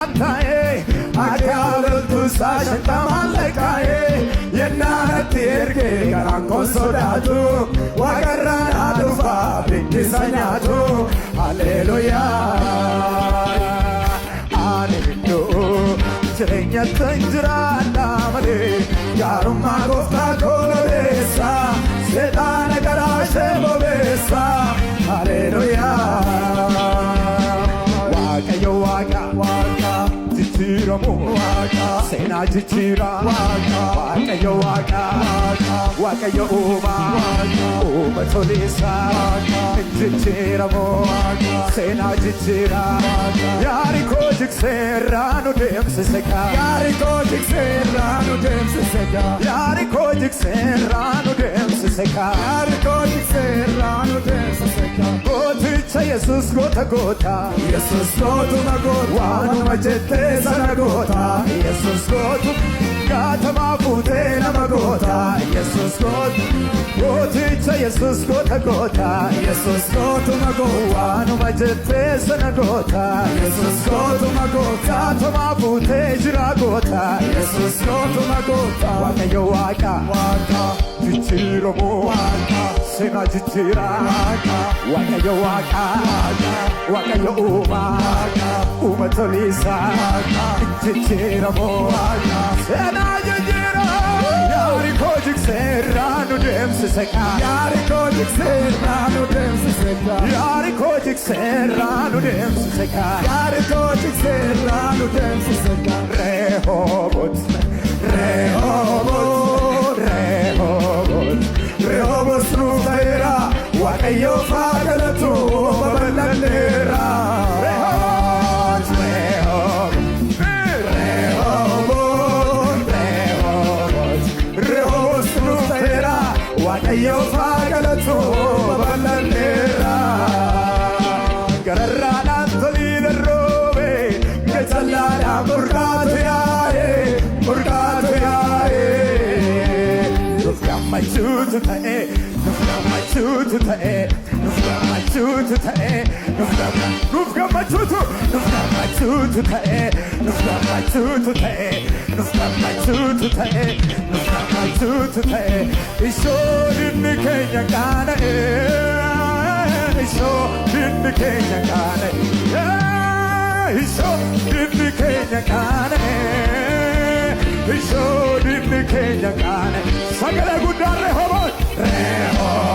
Tae, akaltu sashta malakae, yenna tirke karanko sodatu, wagarra adufa bikisanyatu, Hallelujah, Hallelujah. Jirenya tanjira namade, yarumma gofta kolodesa, sedana garashe bobesa, Hallelujah. Waka yo waka, jichiramu waka, sena jichira waka yo waka yo uma tolisa jichiramu sena jichira yari ko jiksera no dem seka yari ko jiksera no dem seka yari ko jiksera no dem seka yari ko jiksera no dem seka goticha Jesus gota Jesus gotu magota wanu majete sana gota Jesus gotu gata mabute na magota Jesus gotu goticha Jesus gota Jesus gotu magota wanu majete sana gota Jesus gotu magota gata mabute jira gota Jesus gotu magota waka yo waka jichiro mo waka sena jichira waka yo waka yo uma tolisa jichira mo sena jichira yari ko jiksera no dem seka yari ko jiksera no dem seka yari ko jiksera no dem seka yari ko jiksera no dem seka Rehoboth Nufaira Wakayo Fagalatu Babalandera Rehoboth Nufaira Wakayo Fagalatu Babalandera Gararana Tolina Robe Getalana Murgatu Yae my shoe to the my shoe to the my shoe to the my shoe to my shoe to the my shoe to the my shoe to the my shoe to the it's so in the Kenya Ghana it's so in the Kenya Ghana it's so in the Kenya Ghana Isho dinni Kenya Ghana Sagala gudda Rehoboth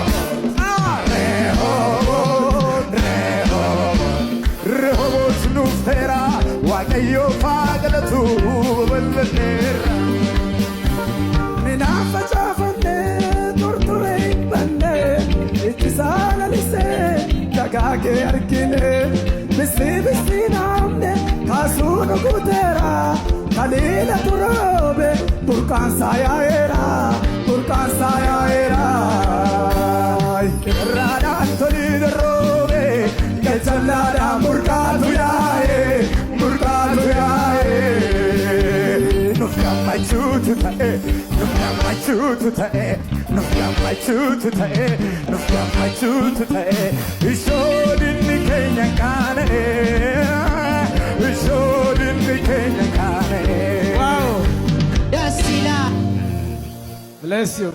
Rehoboth Nufaira Wakayo Fagalatu Babalandera Minafa chafane torture bande Ittisala lise Dagage arkine Bisi namne Kasunu gudera Kalila turabe Turkan saya era Rada Antoni de robe Kechalada murkatu yae Nufya my chutu tae Nufya my chutu tae Nufya my chutu tae Nufya my chutu tae Isho dinni Kenya Ghana Isho dinni Kenya Ghana Wow. Yes, Sina. Bless you.